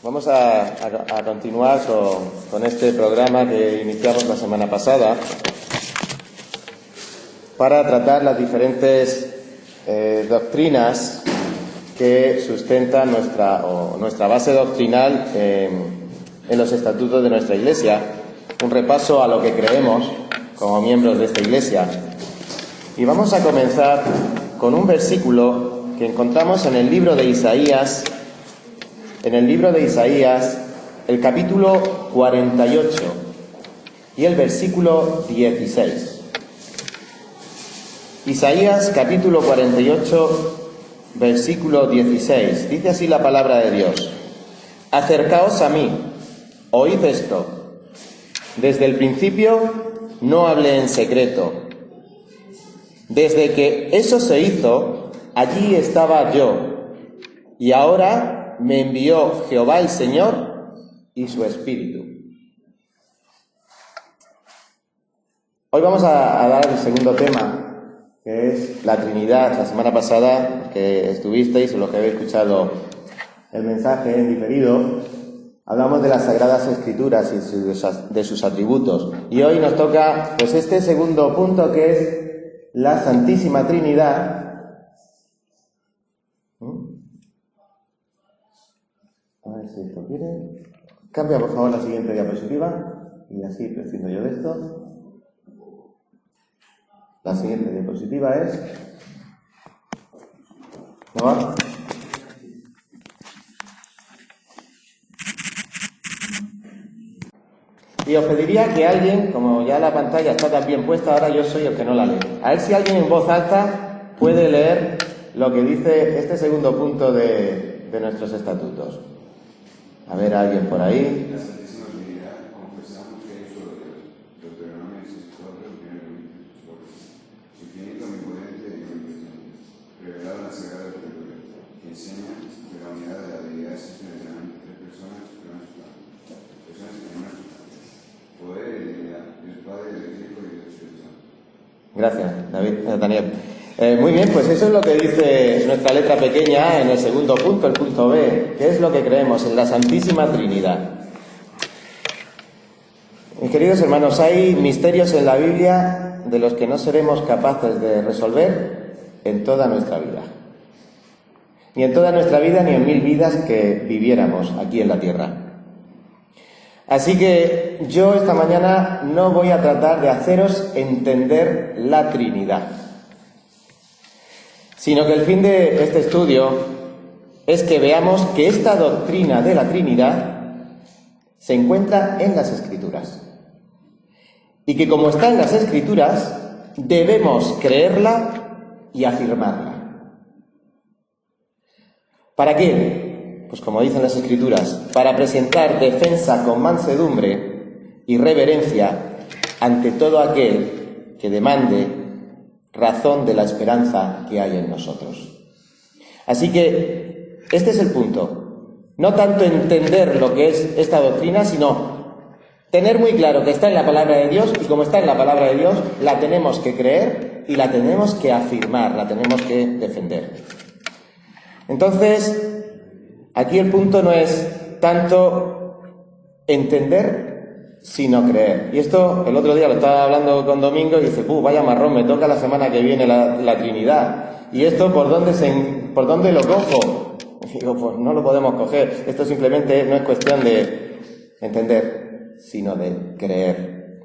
Vamos a continuar con este programa que iniciamos la semana pasada para tratar las diferentes doctrinas que sustentan nuestra base doctrinal en los estatutos de nuestra Iglesia. Un repaso a lo que creemos como miembros de esta Iglesia. Y vamos a comenzar con un versículo que encontramos en el libro de Isaías. En el libro de Isaías, el capítulo 48 y el versículo 16. Isaías, capítulo 48, versículo 16. Dice así la palabra de Dios: Acercaos a mí, oíd esto. Desde el principio no hablé en secreto. Desde que eso se hizo, allí estaba yo. Y ahora me envió Jehová el Señor y su Espíritu. Hoy vamos a dar el segundo tema, que es la Trinidad. La semana pasada, los que estuvisteis o los que habéis escuchado el mensaje en diferido, hablamos de las Sagradas Escrituras y de sus atributos. Y hoy nos toca pues este segundo punto, que es la Santísima Trinidad. A ver si esto quiere. Cambia por favor la siguiente diapositiva y así prescindo yo de esto. La siguiente diapositiva es... ¿No va? Y os pediría que alguien, como ya la pantalla está tan bien puesta, ahora yo soy el que no la lee. A ver si alguien en voz alta puede leer lo que dice este segundo punto de nuestros estatutos. A ver, alguien por ahí. La Santísima Trinidad, confesamos que es solo Dios. Deuteronomio 16:4, infinito, omnipotente y omnipresente, revelado en la Sagrada Escritura, que enseña que la unidad de la deidad existe entre tres personas que no es personas que no es poder y divinidad, Dios Padre, Dios Hijo y Dios Espíritu Santo. Gracias, Daniel. Muy bien, pues eso es lo que dice nuestra letra pequeña en el segundo punto, el punto B, que es lo que creemos en la Santísima Trinidad. Mis queridos hermanos, hay misterios en la Biblia de los que no seremos capaces de resolver en toda nuestra vida. Ni en toda nuestra vida, ni en 1000 vidas que viviéramos aquí en la tierra. Así que yo esta mañana no voy a tratar de haceros entender la Trinidad, sino que el fin de este estudio es que veamos que esta doctrina de la Trinidad se encuentra en las Escrituras. Y que como está en las Escrituras, debemos creerla y afirmarla. ¿Para qué? Pues como dicen las Escrituras, para presentar defensa con mansedumbre y reverencia ante todo aquel que demande razón de la esperanza que hay en nosotros. Así que este es el punto. No tanto entender lo que es esta doctrina, sino tener muy claro que está en la palabra de Dios, y como está en la palabra de Dios, la tenemos que creer y la tenemos que afirmar, la tenemos que defender. Entonces, aquí el punto no es tanto entender, sino creer. Y esto, el otro día lo estaba hablando con Domingo y dice, vaya marrón, me toca la semana que viene la Trinidad. ¿Y esto por dónde lo cojo? Y digo, pues no lo podemos coger. Esto simplemente no es cuestión de entender, sino de creer.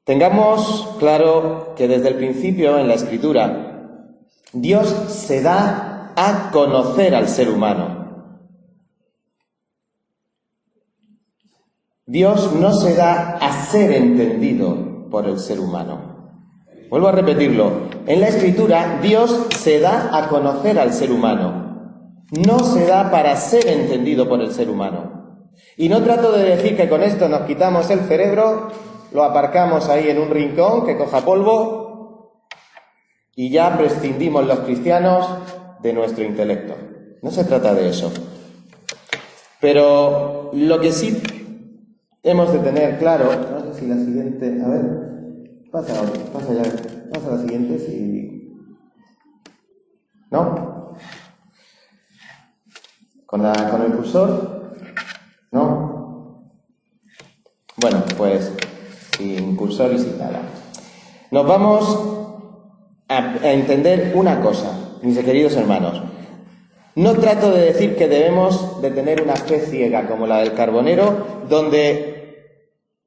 Tengamos claro que desde el principio en la Escritura, Dios se da a conocer al ser humano. Dios no se da a ser entendido por el ser humano. Vuelvo a repetirlo. En la Escritura, Dios se da a conocer al ser humano. No se da para ser entendido por el ser humano. Y no trato de decir que con esto nos quitamos el cerebro, lo aparcamos ahí en un rincón que coja polvo y ya prescindimos los cristianos de nuestro intelecto. No se trata de eso. Pero lo que sí hemos de tener claro, no sé si la siguiente, a ver, pasa la siguiente, si... ¿No? ¿Con el cursor? ¿No? Bueno, pues sin cursor y sin nada. Nos vamos a entender una cosa, mis queridos hermanos. No trato de decir que debemos de tener una fe ciega como la del carbonero, donde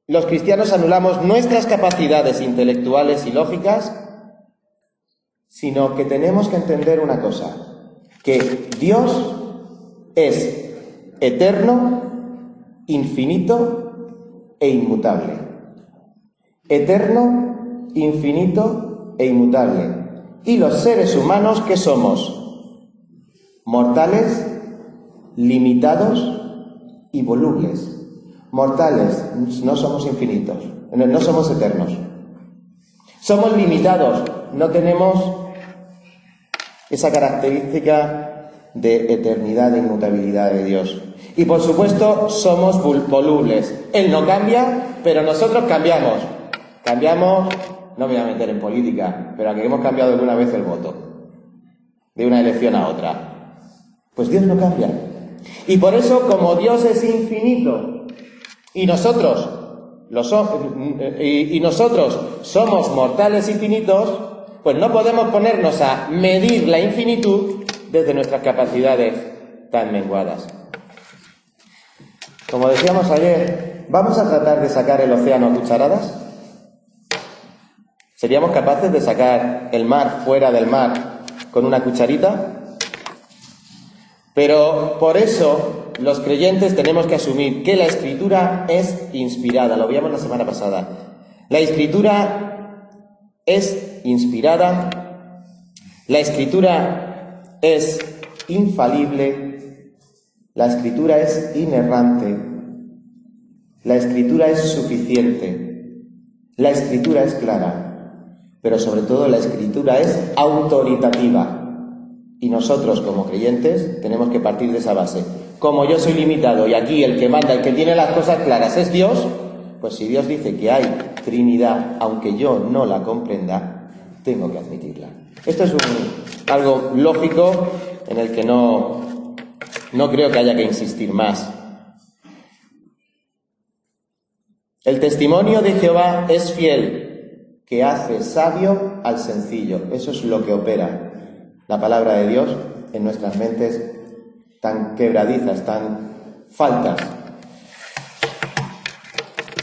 los cristianos anulamos nuestras capacidades intelectuales y lógicas, sino que tenemos que entender una cosa, que Dios es eterno, infinito e inmutable. Eterno, infinito e inmutable. Y los seres humanos, ¿qué somos? Mortales, limitados y volubles. Mortales, no somos infinitos, no somos eternos. Somos limitados, no tenemos esa característica de eternidad, de inmutabilidad de Dios. Y por supuesto, somos volubles. Él no cambia, pero nosotros cambiamos. Cambiamos, no me voy a meter en política, pero aquí hemos cambiado alguna vez el voto, de una elección a otra. Pues Dios no cambia. Y por eso, como Dios es infinito y nosotros somos mortales infinitos, pues no podemos ponernos a medir la infinitud desde nuestras capacidades tan menguadas. Como decíamos ayer, ¿vamos a tratar de sacar el océano a cucharadas? ¿Seríamos capaces de sacar el mar fuera del mar con una cucharita? Pero por eso los creyentes tenemos que asumir que la Escritura es inspirada. Lo vimos la semana pasada. La Escritura es inspirada. La Escritura es infalible. La Escritura es inerrante. La Escritura es suficiente. La Escritura es clara. Pero sobre todo la Escritura es autoritativa. Y nosotros, como creyentes, tenemos que partir de esa base. Como yo soy limitado y aquí el que manda, el que tiene las cosas claras es Dios, pues si Dios dice que hay Trinidad, aunque yo no la comprenda, tengo que admitirla. Esto es algo lógico en el que no creo que haya que insistir más. El testimonio de Jehová es fiel, que hace sabio al sencillo. Eso es lo que opera la palabra de Dios en nuestras mentes tan quebradizas, tan faltas.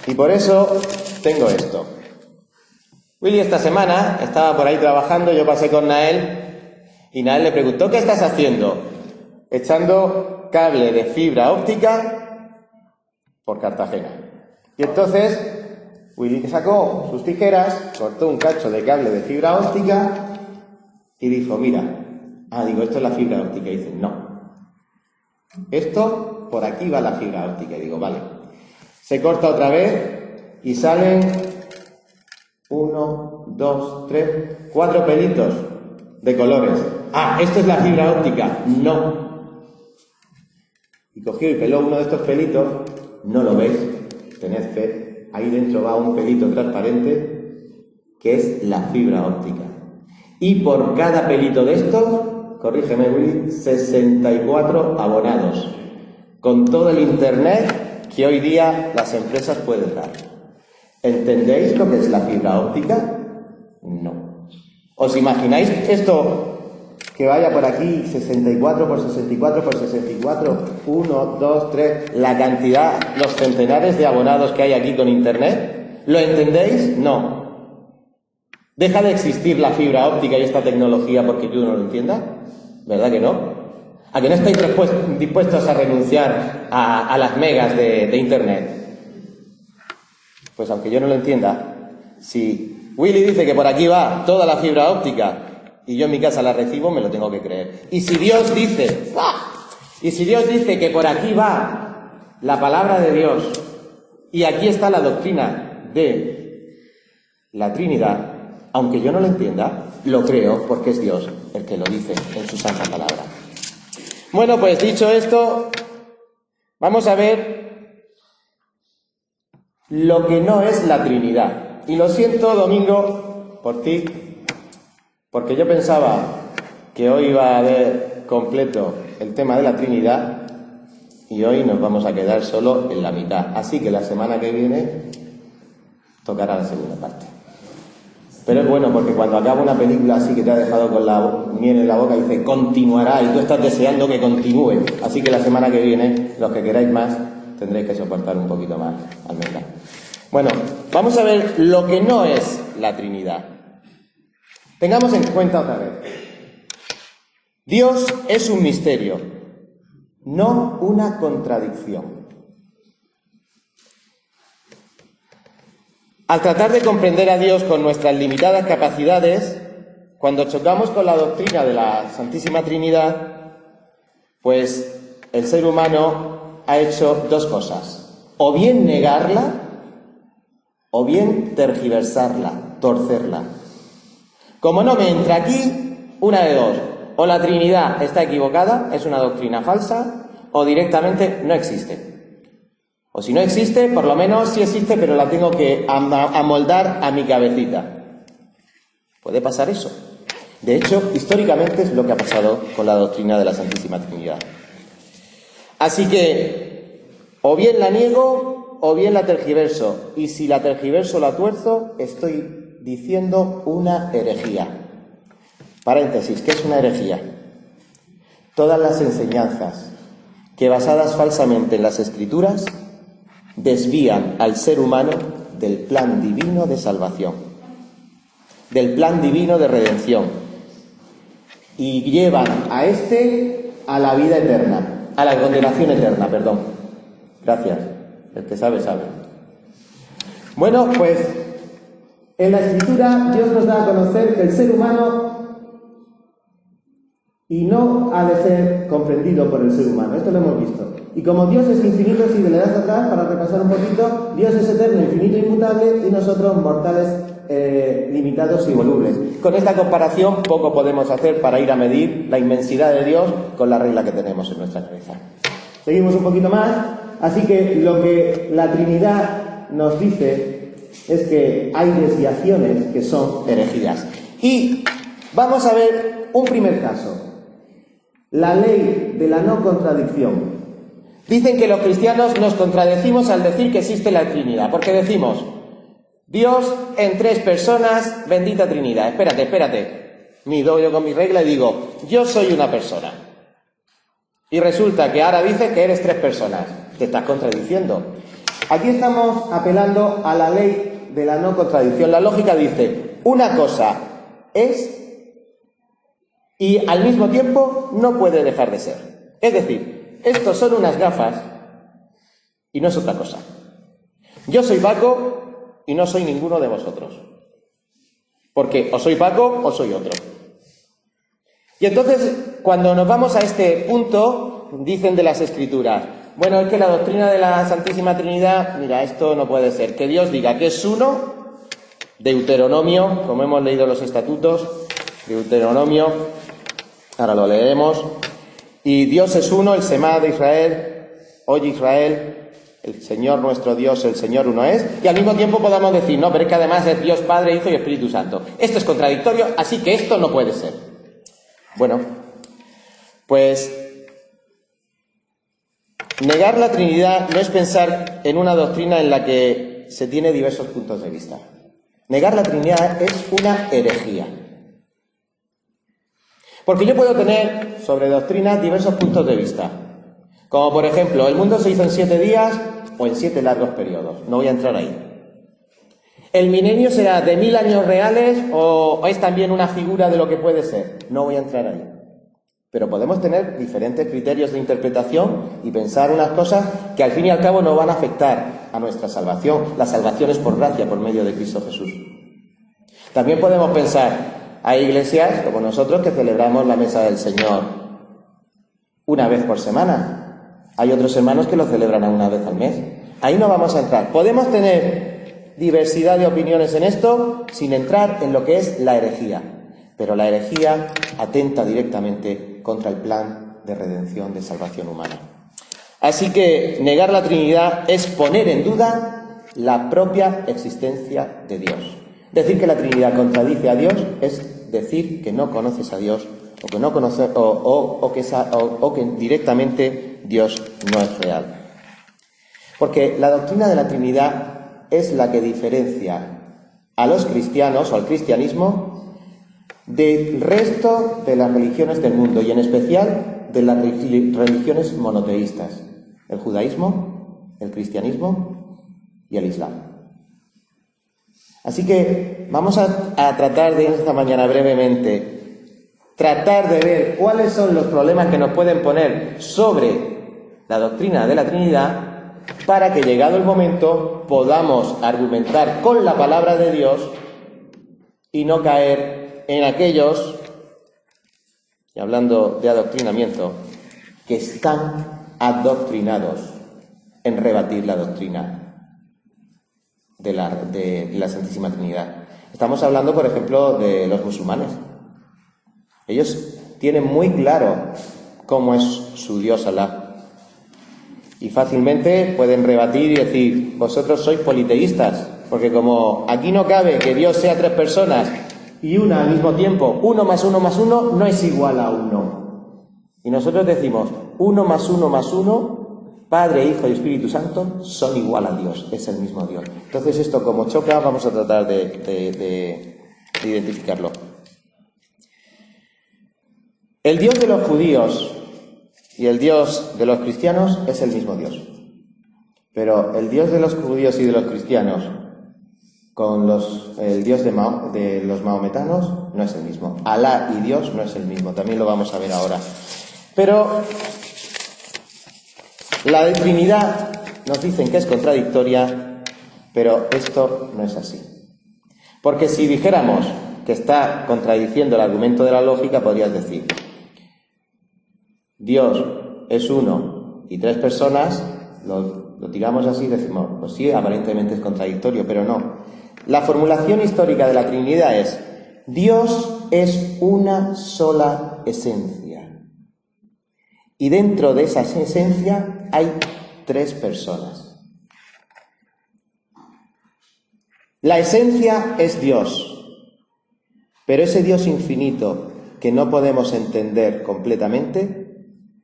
Y por eso tengo esto. Willy esta semana estaba por ahí trabajando, yo pasé con Nael y Nael le preguntó: ¿qué estás haciendo? Echando cable de fibra óptica por Cartagena. Y entonces Willy sacó sus tijeras, cortó un cacho de cable de fibra óptica y dijo: mira, esto es la fibra óptica. Y dice: no, esto, por aquí va la fibra óptica. Y digo: vale. Se corta otra vez y salen 1, 2, 3, 4 pelitos de colores. Esto es la fibra óptica. No. Y cogió y peló uno de estos pelitos. No lo veis, tened fe. Ahí dentro va un pelito transparente que es la fibra óptica. Y por cada pelito de estos, corrígeme Willy, 64 abonados, con todo el internet que hoy día las empresas pueden dar. ¿Entendéis lo que es la fibra óptica? No. ¿Os imagináis esto que vaya por aquí 64 por 64 por 64, 1, 2, 3, la cantidad, los centenares de abonados que hay aquí con internet? ¿Lo entendéis? No. ¿Deja de existir la fibra óptica y esta tecnología porque yo no lo entienda? ¿Verdad que no? ¿A que no estáis dispuestos a renunciar a las megas de internet? Pues aunque yo no lo entienda, si Willy dice que por aquí va toda la fibra óptica y yo en mi casa la recibo, me lo tengo que creer. Y si Dios dice que por aquí va la palabra de Dios y aquí está la doctrina de la Trinidad, aunque yo no lo entienda, lo creo porque es Dios el que lo dice en su santa palabra. Bueno, pues dicho esto, vamos a ver lo que no es la Trinidad. Y lo siento, Domingo, por ti, porque yo pensaba que hoy iba a ver completo el tema de la Trinidad y hoy nos vamos a quedar solo en la mitad. Así que la semana que viene tocará la segunda parte. Pero es bueno porque cuando acaba una película así que te ha dejado con la miel en la boca, dice continuará y tú estás deseando que continúe. Así que la semana que viene, los que queráis más, tendréis que soportar un poquito más al menos. Bueno, vamos a ver lo que no es la Trinidad. Tengamos en cuenta otra vez. Dios es un misterio, no una contradicción. Al tratar de comprender a Dios con nuestras limitadas capacidades, cuando chocamos con la doctrina de la Santísima Trinidad, pues el ser humano ha hecho dos cosas: o bien negarla, o bien tergiversarla, torcerla. Como no me entra aquí, una de dos: o la Trinidad está equivocada, es una doctrina falsa, o directamente no existe. O si no existe, por lo menos sí existe, pero la tengo que amoldar a mi cabecita. Puede pasar eso. De hecho, históricamente es lo que ha pasado con la doctrina de la Santísima Trinidad. Así que, o bien la niego, o bien la tergiverso. Y si la tergiverso o la tuerzo, estoy diciendo una herejía. Paréntesis, ¿qué es una herejía? Todas las enseñanzas que basadas falsamente en las Escrituras desvían al ser humano del plan divino de salvación, del plan divino de redención, y llevan a a la vida eterna, a la condenación eterna, perdón. Gracias, el que sabe, sabe. Bueno, pues en la Escritura Dios nos da a conocer que el ser humano y no ha de ser comprendido por el ser humano. Esto lo hemos visto. Y como Dios es infinito, si le das atrás, para repasar un poquito, Dios es eterno, infinito e inmutable, y nosotros mortales limitados y volubles. Con esta comparación poco podemos hacer para ir a medir la inmensidad de Dios con la regla que tenemos en nuestra cabeza. Seguimos un poquito más. Así que lo que la Trinidad nos dice es que hay desviaciones que son herejías. Y vamos a ver un primer caso. La ley de la no contradicción. Dicen que los cristianos nos contradecimos al decir que existe la Trinidad, porque decimos: Dios en tres personas, bendita Trinidad. Espérate. Me doy yo con mi regla y digo: yo soy una persona. Y resulta que ahora dices que eres tres personas. Te estás contradiciendo. Aquí estamos apelando a la ley de la no contradicción. La lógica dice: una cosa es y al mismo tiempo no puede dejar de ser. Es decir, estos son unas gafas y no es otra cosa. Yo soy Paco y no soy ninguno de vosotros. Porque o soy Paco o soy otro. Y entonces, cuando nos vamos a este punto, dicen de las Escrituras: bueno, es que la doctrina de la Santísima Trinidad, mira, esto no puede ser. Que Dios diga que es uno, Deuteronomio, como hemos leído los estatutos, Deuteronomio, ahora lo leemos, y Dios es uno, el Semá de Israel, oye Israel, el Señor nuestro Dios, el Señor uno es, y al mismo tiempo podamos decir: no, pero es que además es Dios Padre, Hijo y Espíritu Santo. Esto es contradictorio, así que esto no puede ser. Bueno, pues negar la Trinidad no es pensar en una doctrina en la que se tiene diversos puntos de vista. Negar la Trinidad es una herejía. Porque yo puedo tener sobre doctrinas diversos puntos de vista. Como por ejemplo, el mundo se hizo en 7 días o en 7 largos periodos. No voy a entrar ahí. ¿El milenio será de 1000 años reales o es también una figura de lo que puede ser? No voy a entrar ahí. Pero podemos tener diferentes criterios de interpretación y pensar unas cosas que al fin y al cabo no van a afectar a nuestra salvación. La salvación es por gracia, por medio de Cristo Jesús. También podemos pensar: hay iglesias como nosotros que celebramos la mesa del Señor una vez por semana. Hay otros hermanos que lo celebran una vez al mes. Ahí no vamos a entrar. Podemos tener diversidad de opiniones en esto sin entrar en lo que es la herejía. Pero la herejía atenta directamente contra el plan de redención, de salvación humana. Así que negar la Trinidad es poner en duda la propia existencia de Dios. Decir que la Trinidad contradice a Dios es decir que no conoces a Dios o que no conoces o que directamente Dios no es real. Porque la doctrina de la Trinidad es la que diferencia a los cristianos o al cristianismo del resto de las religiones del mundo y en especial de las religiones monoteístas, el judaísmo, el cristianismo y el islam. Así que vamos a tratar de esta mañana brevemente, tratar de ver cuáles son los problemas que nos pueden poner sobre la doctrina de la Trinidad para que llegado el momento podamos argumentar con la palabra de Dios y no caer en aquellos, y hablando de adoctrinamiento, que están adoctrinados en rebatir la doctrina de la Santísima Trinidad. Estamos hablando, por ejemplo, de los musulmanes. Ellos tienen muy claro cómo es su Dios Alá. Y fácilmente pueden rebatir y decir, vosotros sois politeístas, porque como aquí no cabe que Dios sea 3 personas y una al mismo tiempo, 1 más 1 más 1 no es igual a 1. Y nosotros decimos, 1 más 1 más 1, Padre, Hijo y Espíritu Santo, son igual a Dios, es el mismo Dios. Entonces esto, como choca, vamos a tratar de identificarlo. El Dios de los judíos y el Dios de los cristianos es el mismo Dios. Pero el Dios de los judíos y de los cristianos con el Dios de los maometanos no es el mismo. Alá y Dios no es el mismo. También lo vamos a ver ahora. Pero la de Trinidad nos dicen que es contradictoria, pero esto no es así. Porque si dijéramos que está contradiciendo el argumento de la lógica, podrías decir, Dios es uno y 3 personas, lo tiramos así y decimos, pues sí, aparentemente es contradictorio, pero no. La formulación histórica de la Trinidad es, Dios es una sola esencia. Y dentro de esa esencia hay 3 personas. La esencia es Dios, pero ese Dios infinito que no podemos entender completamente,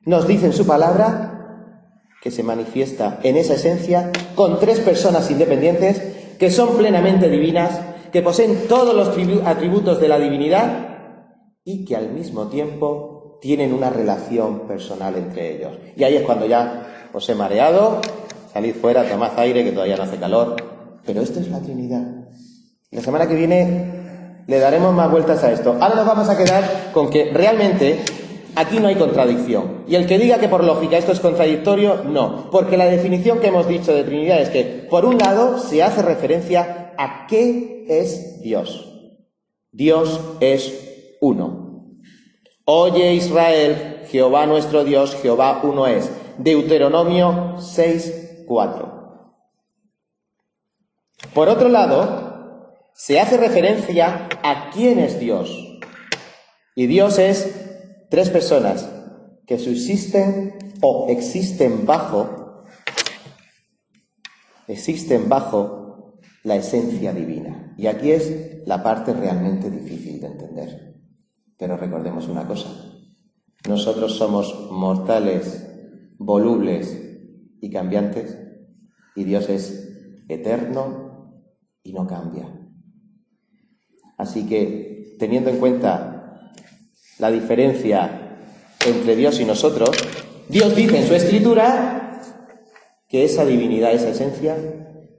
nos dice en su palabra que se manifiesta en esa esencia con 3 personas independientes que son plenamente divinas, que poseen todos los atributos de la divinidad y que al mismo tiempo tienen una relación personal entre ellos. Y ahí es cuando ya os he mareado, salid fuera, tomad aire que todavía no hace calor. Pero esto es la Trinidad. La semana que viene le daremos más vueltas a esto. Ahora nos vamos a quedar con que realmente aquí no hay contradicción. Y el que diga que por lógica esto es contradictorio, no. Porque la definición que hemos dicho de Trinidad es que, por un lado, se hace referencia a qué es Dios. Dios es uno. Oye Israel, Jehová nuestro Dios, Jehová uno es. Deuteronomio 6:4. Por otro lado, se hace referencia a quién es Dios. Y Dios es 3 personas que subsisten o existen bajo la esencia divina. Y aquí es la parte realmente difícil de entender. Pero recordemos una cosa, nosotros somos mortales, volubles y cambiantes, y Dios es eterno y no cambia. Así que, teniendo en cuenta la diferencia entre Dios y nosotros, Dios dice en su Escritura que esa divinidad, esa esencia,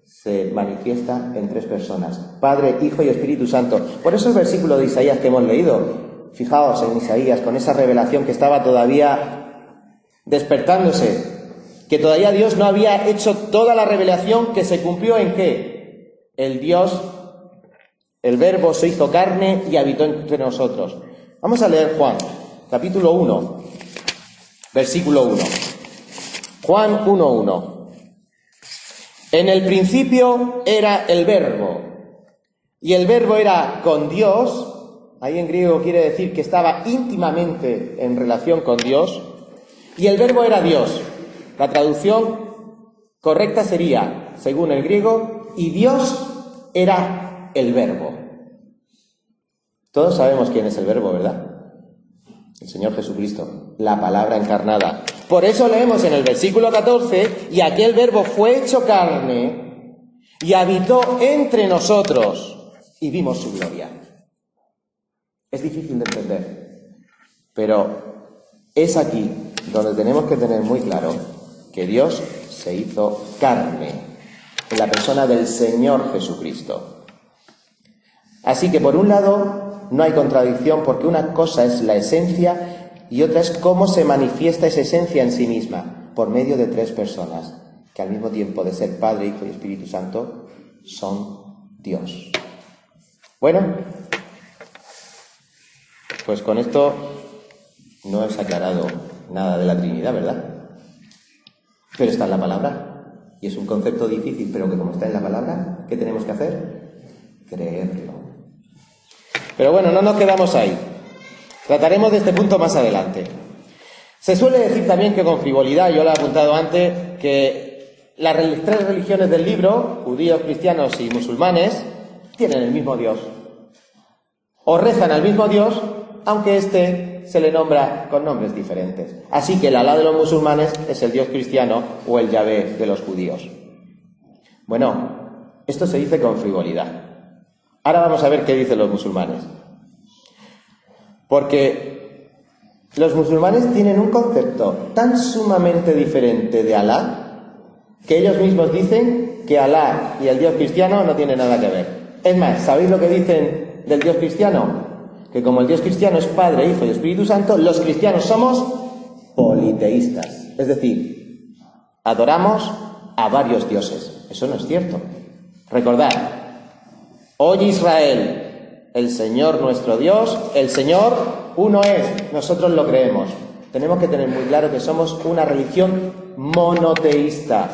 se manifiesta en 3 personas, Padre, Hijo y Espíritu Santo. Por eso el versículo de Isaías que hemos leído, fijaos en Isaías, con esa revelación que estaba todavía despertándose, que todavía Dios no había hecho toda la revelación, que se cumplió en ¿qué? El Verbo se hizo carne y habitó entre nosotros. Vamos a leer Juan, capítulo 1, versículo 1. Juan 1:1. En el principio era el Verbo, y el Verbo era con Dios. Ahí en griego quiere decir que estaba íntimamente en relación con Dios, y el Verbo era Dios. La traducción correcta sería, según el griego, y Dios era el Verbo. Todos sabemos quién es el Verbo, ¿verdad? El Señor Jesucristo, la palabra encarnada. Por eso leemos en el versículo 14, y aquel verbo fue hecho carne y habitó entre nosotros y vimos su gloria. Es difícil de entender, pero es aquí donde tenemos que tener muy claro que Dios se hizo carne en la persona del Señor Jesucristo. Así que por un lado no hay contradicción, porque una cosa es la esencia y otra es cómo se manifiesta esa esencia en sí misma, por medio de tres personas, que al mismo tiempo de ser Padre, Hijo y Espíritu Santo, son Dios. Bueno, pues con esto no es aclarado nada de la Trinidad, ¿verdad? Pero está en la palabra, y es un concepto difícil, pero que como está en la palabra, ¿qué tenemos que hacer? Creerlo. Pero bueno, no nos quedamos ahí. Trataremos de este punto más adelante. Se suele decir también que con frivolidad, yo lo he apuntado antes, que las tres religiones del libro, judíos, cristianos y musulmanes, tienen el mismo Dios. O rezan al mismo Dios, aunque éste se le nombra con nombres diferentes. Así que el Alá de los musulmanes es el Dios cristiano o el Yahvé de los judíos. Bueno, esto se dice con frivolidad. Ahora vamos a ver qué dicen los musulmanes. Porque los musulmanes tienen un concepto tan sumamente diferente de Alá que ellos mismos dicen que Alá y el Dios cristiano no tienen nada que ver. Es más, ¿sabéis lo que dicen del Dios cristiano? Que como el Dios cristiano es Padre, Hijo y Espíritu Santo, los cristianos somos politeístas. Es decir, adoramos a varios dioses. Eso no es cierto. Recordad, oye Israel, el Señor nuestro Dios, el Señor uno es, nosotros lo creemos. Tenemos que tener muy claro que somos una religión monoteísta,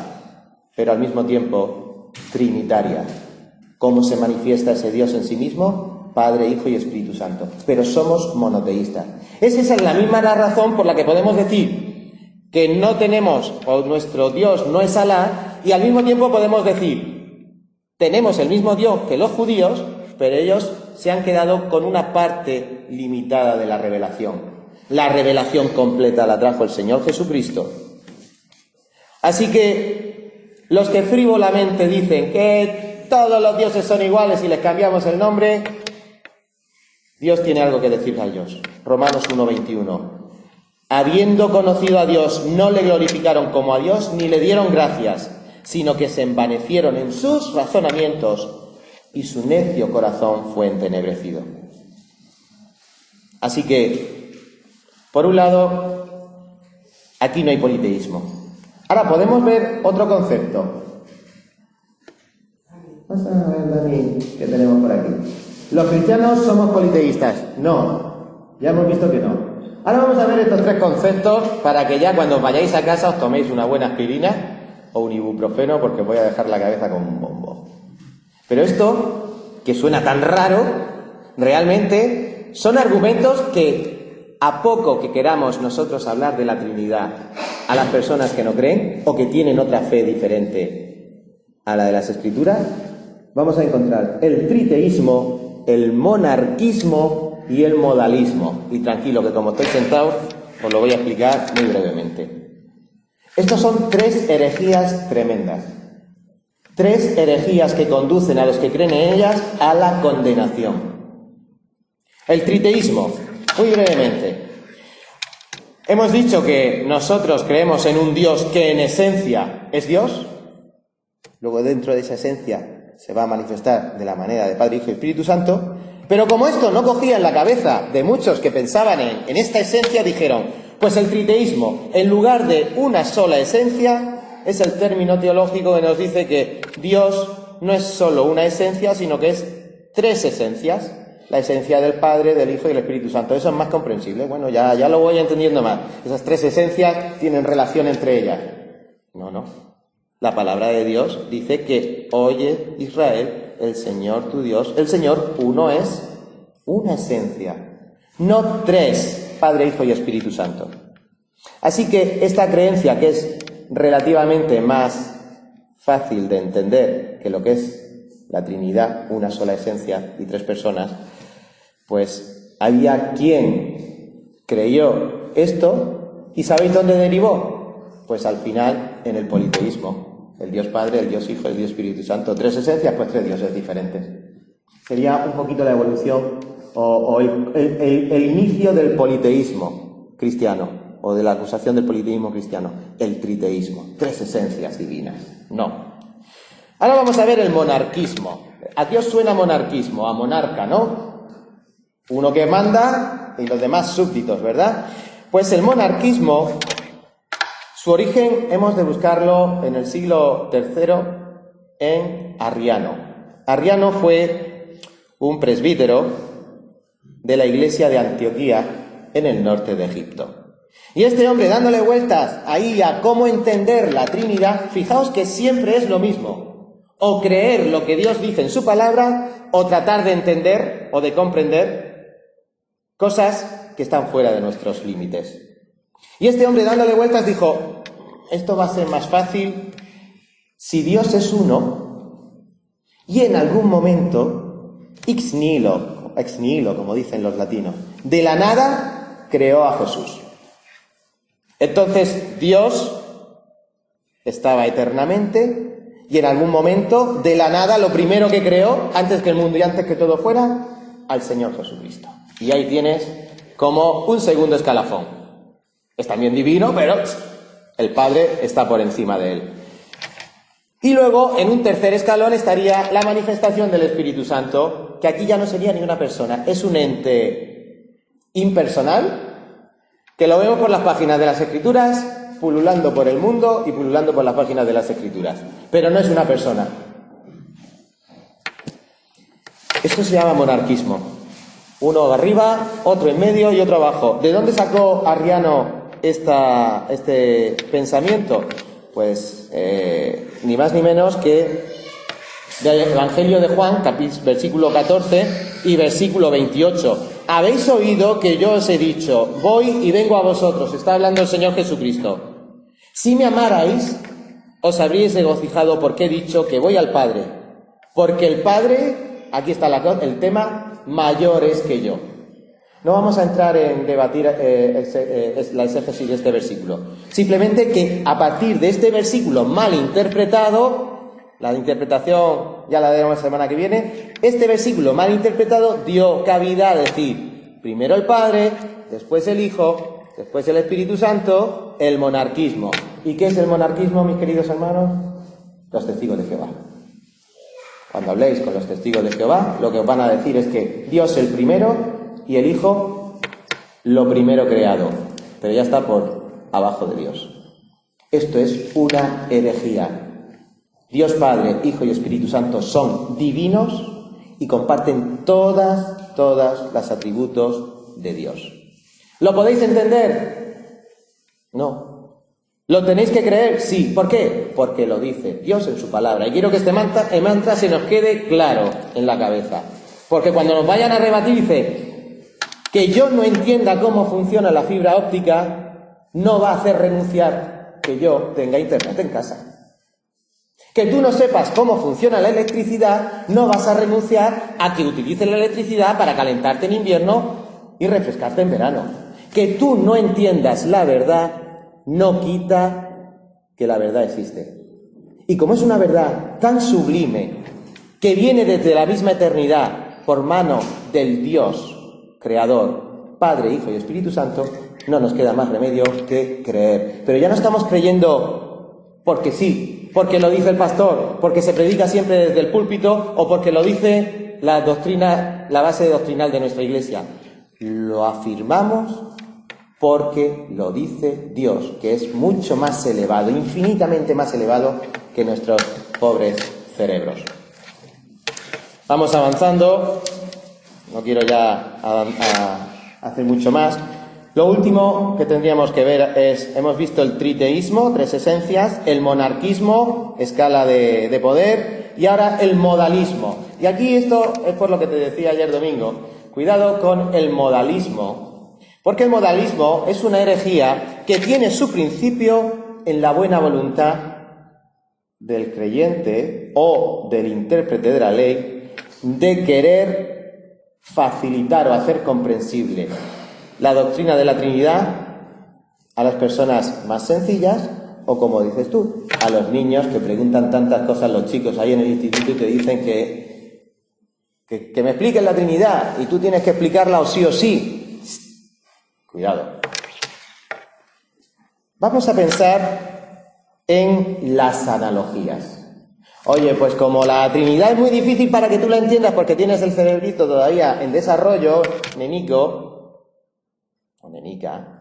pero al mismo tiempo trinitaria. ¿Cómo se manifiesta ese Dios en sí mismo? Padre, Hijo y Espíritu Santo. Pero somos monoteístas. Esa es la misma razón por la que podemos decir que no tenemos, o nuestro Dios no es Alá, y al mismo tiempo podemos decir, tenemos el mismo Dios que los judíos, pero ellos se han quedado con una parte limitada de la revelación. La revelación completa la trajo el Señor Jesucristo. Así que los que frívolamente dicen que todos los dioses son iguales y les cambiamos el nombre, Dios tiene algo que decir a ellos. Romanos 1:21. Habiendo conocido a Dios, no le glorificaron como a Dios ni le dieron gracias, sino que se envanecieron en sus razonamientos y su necio corazón fue entenebrecido. Así que, por un lado, aquí no hay politeísmo. Ahora podemos ver otro concepto. Vamos a ver, Dani, ¿qué tenemos por aquí? ¿Los cristianos somos politeístas? No, ya hemos visto que no. Ahora vamos a ver estos tres conceptos para que ya cuando vayáis a casa os toméis una buena aspirina o un ibuprofeno, porque voy a dejar la cabeza como un bombo. Pero esto, que suena tan raro, realmente son argumentos que, a poco que queramos nosotros hablar de la Trinidad a las personas que no creen o que tienen otra fe diferente a la de las Escrituras, vamos a encontrar el triteísmo, el monarquismo y el modalismo. Y tranquilo, que como estoy sentado, os lo voy a explicar muy brevemente. Estos son tres herejías tremendas. Tres herejías que conducen a los que creen en ellas a la condenación. El triteísmo, muy brevemente. Hemos dicho que nosotros creemos en un Dios que en esencia es Dios. Luego dentro de esa esencia se va a manifestar de la manera de Padre, Hijo y Espíritu Santo. Pero como esto no cogía en la cabeza de muchos que pensaban en esta esencia, dijeron, pues el triteísmo, en lugar de una sola esencia, es el término teológico que nos dice que Dios no es solo una esencia, sino que es tres esencias. La esencia del Padre, del Hijo y del Espíritu Santo. Eso es más comprensible. Bueno, ya lo voy entendiendo más. Esas tres esencias tienen relación entre ellas. No. La palabra de Dios dice que, oye Israel, el Señor tu Dios, el Señor uno es una esencia. No tres, Padre, Hijo y Espíritu Santo. Así que esta creencia, que es relativamente más fácil de entender que lo que es la Trinidad, una sola esencia y tres personas, pues había quien creyó esto ¿Y sabéis dónde derivó? Pues al final en el politeísmo. El Dios Padre, el Dios Hijo, el Dios Espíritu Santo. Tres esencias, pues tres dioses diferentes. Sería un poquito la evolución o el inicio del politeísmo cristiano, o de la acusación del politeísmo cristiano, el triteísmo, tres esencias divinas. No. Ahora vamos a ver el monarquismo. ¿A qué os suena monarquismo? A monarca, ¿no? Uno que manda y los demás súbditos, ¿verdad? Pues el monarquismo, su origen hemos de buscarlo en el siglo III en Arriano. Arriano fue un presbítero de la iglesia de Antioquía en el norte de Egipto. Y este hombre, dándole vueltas ahí a cómo entender la Trinidad, fijaos que siempre es lo mismo: o creer lo que Dios dice en su palabra, o tratar de entender o de comprender cosas que están fuera de nuestros límites. Y este hombre, dándole vueltas, dijo: esto va a ser más fácil si Dios es uno y en algún momento, ex nihilo, como dicen los latinos, de la nada creó a Jesús. Entonces Dios estaba eternamente y en algún momento, de la nada, lo primero que creó, antes que el mundo y antes que todo fuera, al Señor Jesucristo. Y ahí tienes como un segundo escalafón. Es también divino, pero el Padre está por encima de él. Y luego, en un tercer escalón, estaría la manifestación del Espíritu Santo, que aquí ya no sería ni una persona, es un ente impersonal, que lo vemos por las páginas de las Escrituras, pululando por el mundo y pululando por las páginas de las Escrituras. Pero no es una persona. Esto se llama monarquismo. Uno arriba, otro en medio y otro abajo. ¿De dónde sacó Arriano este pensamiento? Pues ni más ni menos que del Evangelio de Juan, versículo 14 y versículo 28. Habéis oído que yo os he dicho, voy y vengo a vosotros. Está hablando el Señor Jesucristo. Si me amarais, os habríais regocijado porque he dicho que voy al Padre. Porque el Padre, aquí está el tema, mayor es que yo. No vamos a entrar en debatir la exégesis de este versículo. Simplemente que a partir de este versículo mal interpretado, la interpretación ya la veremos la semana que viene, este versículo mal interpretado dio cabida a decir primero el Padre, después el Hijo, después el Espíritu Santo, el monarquismo. ¿Y qué es el monarquismo, mis queridos hermanos? Los testigos de Jehová. Cuando habléis con los testigos de Jehová, lo que os van a decir es que Dios el primero y el Hijo lo primero creado, pero ya está por abajo de Dios. Esto es una herejía. Dios Padre, Hijo y Espíritu Santo son divinos y comparten todas los atributos de Dios. ¿Lo podéis entender? No. ¿Lo tenéis que creer? Sí. ¿Por qué? Porque lo dice Dios en su palabra. Y quiero que este mantra se nos quede claro en la cabeza. Porque cuando nos vayan a rebatir, dice que yo no entienda cómo funciona la fibra óptica, no va a hacer renunciar que yo tenga internet en casa. Que tú no sepas cómo funciona la electricidad, no vas a renunciar a que utilices la electricidad para calentarte en invierno y refrescarte en verano. Que tú no entiendas la verdad no quita que la verdad existe. Y como es una verdad tan sublime que viene desde la misma eternidad por mano del Dios Creador, Padre, Hijo y Espíritu Santo, no nos queda más remedio que creer. Pero ya no estamos creyendo porque sí, porque lo dice el pastor, porque se predica siempre desde el púlpito o porque lo dice la doctrina, la base doctrinal de nuestra iglesia. Lo afirmamos porque lo dice Dios, que es mucho más elevado, infinitamente más elevado que nuestros pobres cerebros. Vamos avanzando, no quiero ya hacer mucho más. Lo último que tendríamos que ver es, hemos visto el triteísmo, tres esencias, el monarquismo, escala de poder, y ahora el modalismo. Y aquí esto es por lo que te decía ayer domingo, cuidado con el modalismo, porque el modalismo es una herejía que tiene su principio en la buena voluntad del creyente o del intérprete de la ley de querer facilitar o hacer comprensible la doctrina de la Trinidad a las personas más sencillas o, como dices tú, a los niños que preguntan tantas cosas, los chicos ahí en el instituto, y te dicen que me expliquen la Trinidad y tú tienes que explicarla o sí. Cuidado. Vamos a pensar en las analogías. Oye, pues como la Trinidad es muy difícil para que tú la entiendas porque tienes el cerebrito todavía en desarrollo, nenico, o nenica,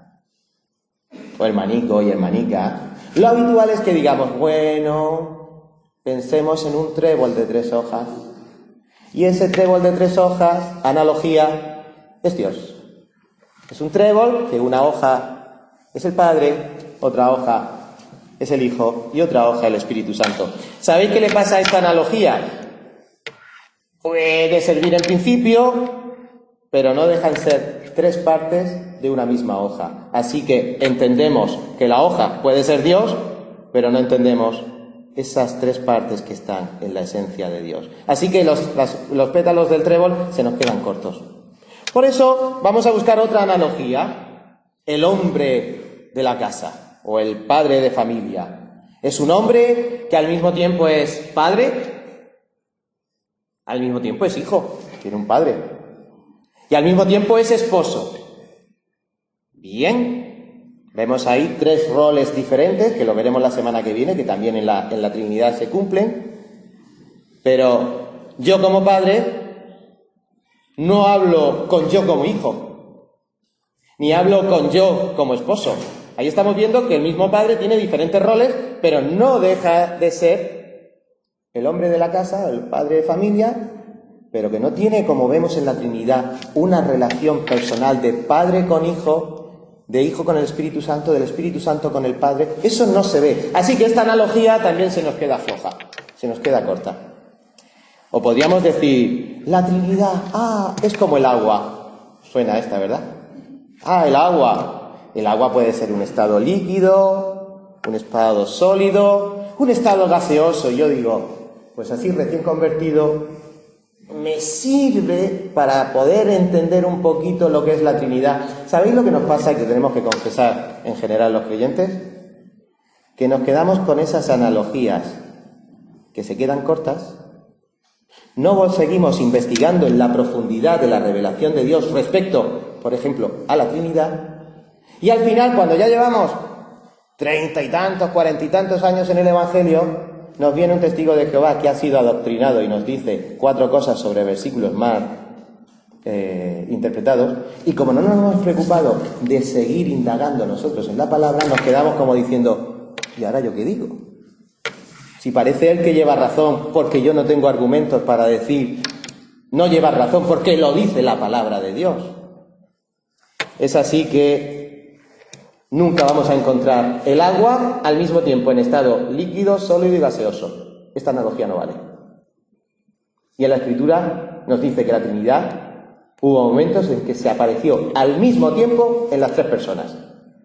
o hermanico y hermanica, lo habitual es que digamos, bueno, pensemos en un trébol de 3 hojas. Y ese trébol de 3 hojas, analogía, es Dios. Es un trébol que una hoja es el Padre, otra hoja es el Hijo y otra hoja el Espíritu Santo. ¿Sabéis qué le pasa a esta analogía? Puede servir en principio, pero no dejan ser 3 partes de una misma hoja. Así que entendemos que la hoja puede ser Dios, pero no entendemos esas 3 partes que están en la esencia de Dios. Así que los pétalos del trébol se nos quedan cortos. Por eso vamos a buscar otra analogía. El hombre de la casa o el padre de familia es un hombre que al mismo tiempo es padre, al mismo tiempo es hijo, tiene un padre, y al mismo tiempo es esposo. Bien, vemos ahí 3 roles diferentes, que lo veremos la semana que viene, que también en la Trinidad se cumplen. Pero yo como padre no hablo con yo como hijo, ni hablo con yo como esposo. Ahí estamos viendo que el mismo padre tiene diferentes roles, pero no deja de ser el hombre de la casa, el padre de familia, pero que no tiene, como vemos en la Trinidad, una relación personal de padre con hijo, de hijo con el Espíritu Santo, del Espíritu Santo con el Padre. Eso no se ve. Así que esta analogía también se nos queda floja, se nos queda corta. O podríamos decir, la Trinidad, es como el agua. Suena esta, ¿verdad? El agua. El agua puede ser un estado líquido, un estado sólido, un estado gaseoso. Y yo digo, pues así recién convertido, me sirve para poder entender un poquito lo que es la Trinidad. ¿Sabéis lo que nos pasa y que tenemos que confesar en general los creyentes? Que nos quedamos con esas analogías que se quedan cortas. No seguimos investigando en la profundidad de la revelación de Dios respecto, por ejemplo, a la Trinidad. Y al final, cuando ya llevamos 30 y tantos, 40 y tantos años en el Evangelio, nos viene un testigo de Jehová que ha sido adoctrinado y nos dice 4 cosas sobre versículos mal interpretados, y como no nos hemos preocupado de seguir indagando nosotros en la palabra, nos quedamos como diciendo, ¿y ahora yo qué digo? Si parece él que lleva razón porque yo no tengo argumentos para decir, no lleva razón porque lo dice la palabra de Dios. Es así que nunca vamos a encontrar el agua al mismo tiempo en estado líquido, sólido y gaseoso. Esta analogía no vale. Y en la Escritura nos dice que la Trinidad hubo momentos en que se apareció al mismo tiempo en las 3 personas.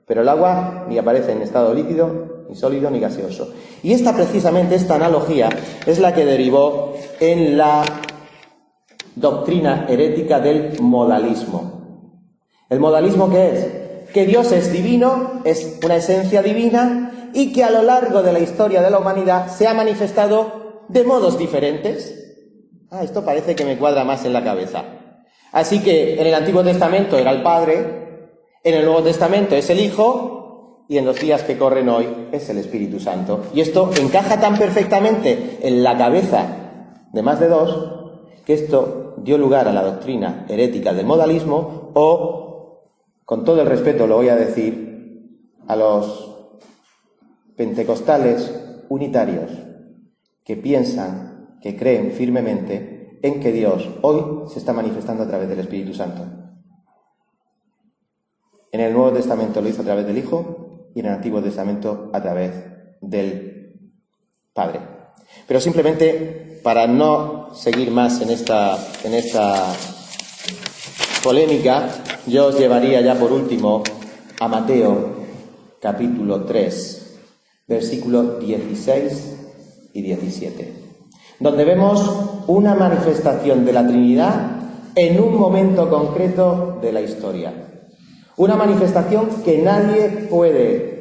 Pero el agua ni aparece en estado líquido, ni sólido, ni gaseoso. Y precisamente esta analogía es la que derivó en la doctrina herética del modalismo. ¿El modalismo qué es? Que Dios es divino, es una esencia divina, y que a lo largo de la historia de la humanidad se ha manifestado de modos diferentes. Esto parece que me cuadra más en la cabeza. Así que en el Antiguo Testamento era el Padre, en el Nuevo Testamento es el Hijo, y en los días que corren hoy es el Espíritu Santo. Y esto encaja tan perfectamente en la cabeza de más de 2, que esto dio lugar a la doctrina herética del modalismo, o, con todo el respeto lo voy a decir, a los pentecostales unitarios que piensan, que creen firmemente en que Dios hoy se está manifestando a través del Espíritu Santo. En el Nuevo Testamento lo hizo a través del Hijo y en el Antiguo Testamento a través del Padre. Pero simplemente, para no seguir más en esta polémica, yo os llevaría ya por último a Mateo capítulo 3, versículos 16 y 17, donde vemos una manifestación de la Trinidad en un momento concreto de la historia. Una manifestación que nadie puede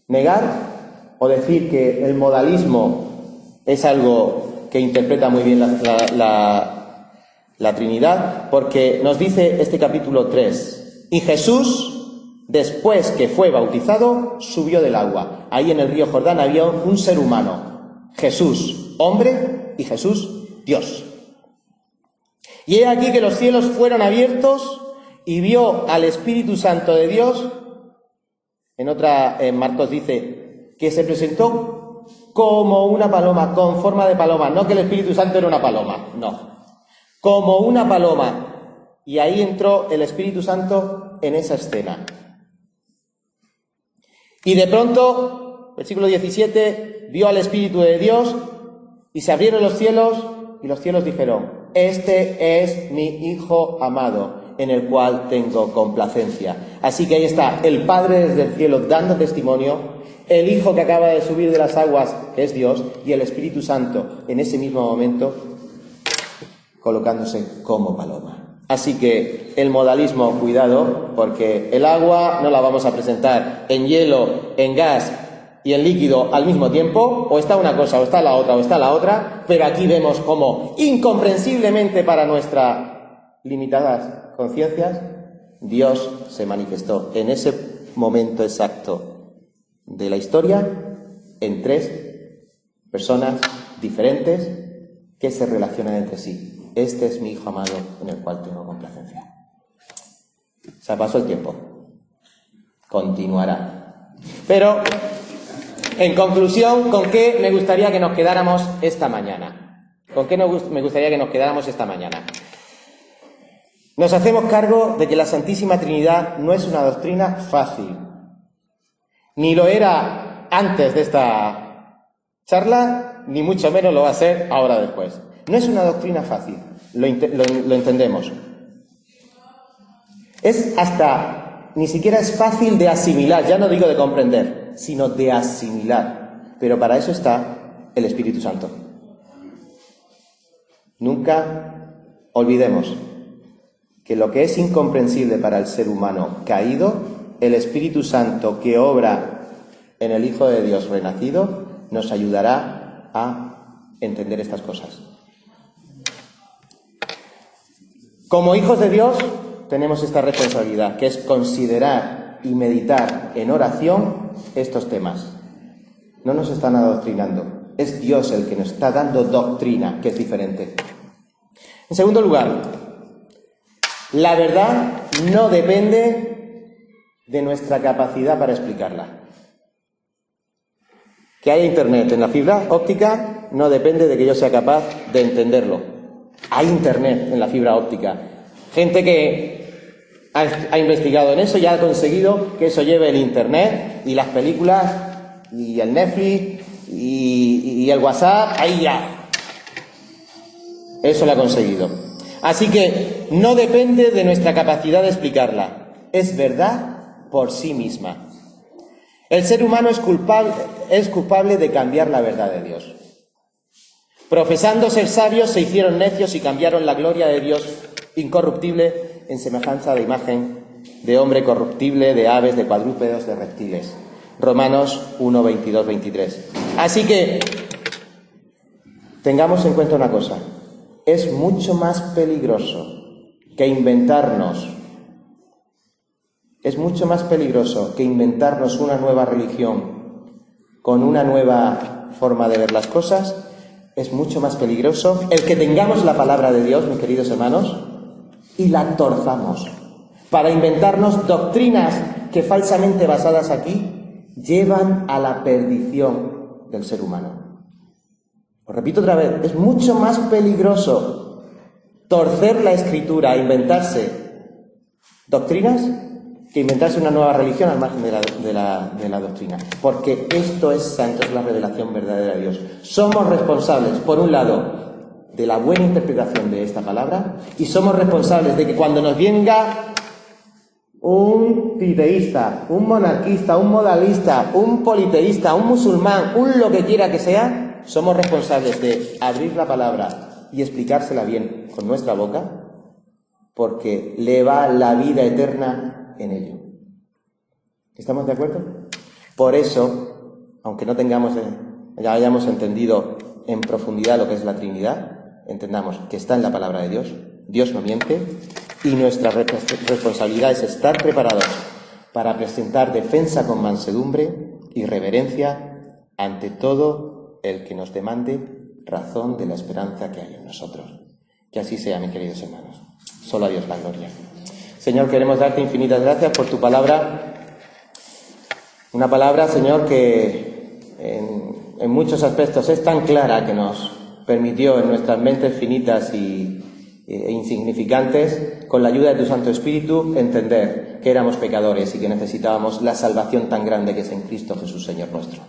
negar o decir que el modalismo es algo que interpreta muy bien la Trinidad, porque nos dice este capítulo 3, y Jesús, después que fue bautizado, subió del agua. Ahí en el río Jordán había un ser humano, Jesús, hombre, y Jesús, Dios. Y he aquí que los cielos fueron abiertos y vio al Espíritu Santo de Dios. En Marcos dice que se presentó como una paloma, con forma de paloma. No que el Espíritu Santo era una paloma, no. Como una paloma. Y ahí entró el Espíritu Santo en esa escena. Y de pronto, versículo 17, vio al Espíritu de Dios y se abrieron los cielos y los cielos dijeron: este es mi Hijo amado, en el cual tengo complacencia. Así que ahí está el Padre desde el cielo dando testimonio, el Hijo que acaba de subir de las aguas, que es Dios, y el Espíritu Santo en ese mismo momento colocándose como paloma. Así que el modalismo, cuidado, porque el agua no la vamos a presentar en hielo, en gas y en líquido al mismo tiempo, o está una cosa, o está la otra, o está la otra, pero aquí vemos cómo, incomprensiblemente para nuestras limitadas conciencias, Dios se manifestó en ese momento exacto de la historia en tres personas diferentes que se relacionan entre sí. Este es mi Hijo amado en el cual tengo complacencia. Se pasó el tiempo. Continuará. Pero, en conclusión, ¿con qué me gustaría que nos quedáramos esta mañana? ¿Con qué me gustaría que nos quedáramos esta mañana? Nos hacemos cargo de que la Santísima Trinidad no es una doctrina fácil. Ni lo era antes de esta charla, ni mucho menos lo va a ser ahora después. No es una doctrina fácil, lo entendemos. Ni siquiera es fácil de asimilar, ya no digo de comprender, sino de asimilar. Pero para eso está el Espíritu Santo. Nunca olvidemos que lo que es incomprensible para el ser humano caído, el Espíritu Santo que obra en el Hijo de Dios renacido, nos ayudará a entender estas cosas. Como hijos de Dios tenemos esta responsabilidad, que es considerar y meditar en oración estos temas. No nos están adoctrinando, es Dios el que nos está dando doctrina, que es diferente. En segundo lugar, la verdad no depende de nuestra capacidad para explicarla. Que haya internet en la fibra óptica no depende de que yo sea capaz de entenderlo. Hay internet en la fibra óptica. Gente que ha investigado en eso y ha conseguido que eso lleve el internet y las películas y el Netflix y el WhatsApp, ahí ya. Eso lo ha conseguido. Así que no depende de nuestra capacidad de explicarla. Es verdad por sí misma. El ser humano es culpable de cambiar la verdad de Dios. Profesando ser sabios, se hicieron necios y cambiaron la gloria de Dios incorruptible en semejanza de imagen de hombre corruptible, de aves, de cuadrúpedos, de reptiles. Romanos 1, 22, 23. Así que tengamos en cuenta una cosa. Es mucho más peligroso que inventarnos una nueva religión con una nueva forma de ver las cosas. Es mucho más peligroso el que tengamos la palabra de Dios, mis queridos hermanos, y la torzamos para inventarnos doctrinas que, falsamente basadas aquí, llevan a la perdición del ser humano. Os repito otra vez, es mucho más peligroso torcer la Escritura e inventarse doctrinas que inventarse una nueva religión al margen de la doctrina. Porque esto es santo, es la revelación verdadera de Dios. Somos responsables, por un lado, de la buena interpretación de esta palabra, y somos responsables de que cuando nos venga un triteísta, un monarquista, un modalista, un politeísta, un musulmán, un lo que quiera que sea, somos responsables de abrir la palabra y explicársela bien con nuestra boca, porque le va la vida eterna en ello. ¿Estamos de acuerdo? Por eso, aunque no ya hayamos entendido en profundidad lo que es la Trinidad, entendamos que está en la palabra de Dios, Dios no miente, y nuestra responsabilidad es estar preparados para presentar defensa con mansedumbre y reverencia ante todo el que nos demande razón de la esperanza que hay en nosotros. Que así sea, mis queridos hermanos. Solo a Dios la gloria. Señor, queremos darte infinitas gracias por tu palabra. Una palabra, Señor, que en muchos aspectos es tan clara que nos permitió en nuestras mentes finitas e insignificantes, con la ayuda de tu Santo Espíritu, entender que éramos pecadores y que necesitábamos la salvación tan grande que es en Cristo Jesús, Señor nuestro.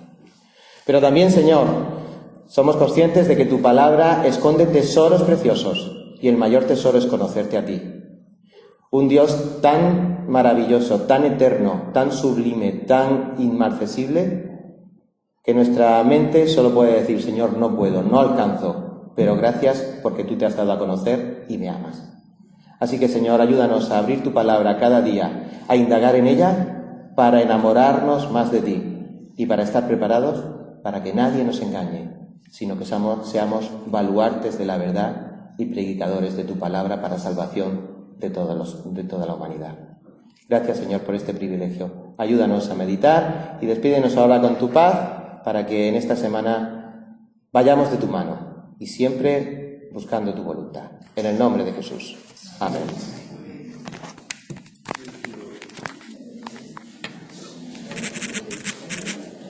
Pero también, Señor, somos conscientes de que tu palabra esconde tesoros preciosos y el mayor tesoro es conocerte a ti. Un Dios tan maravilloso, tan eterno, tan sublime, tan inmarcesible, que nuestra mente solo puede decir, Señor, no puedo, no alcanzo, pero gracias porque tú te has dado a conocer y me amas. Así que, Señor, ayúdanos a abrir tu palabra cada día, a indagar en ella para enamorarnos más de ti y para estar preparados para que nadie nos engañe, sino que seamos baluartes de la verdad y predicadores de tu palabra para salvación de toda la humanidad. Gracias, Señor, por este privilegio. Ayúdanos a meditar y despídenos ahora con tu paz para que en esta semana vayamos de tu mano y siempre buscando tu voluntad. En el nombre de Jesús. Amén.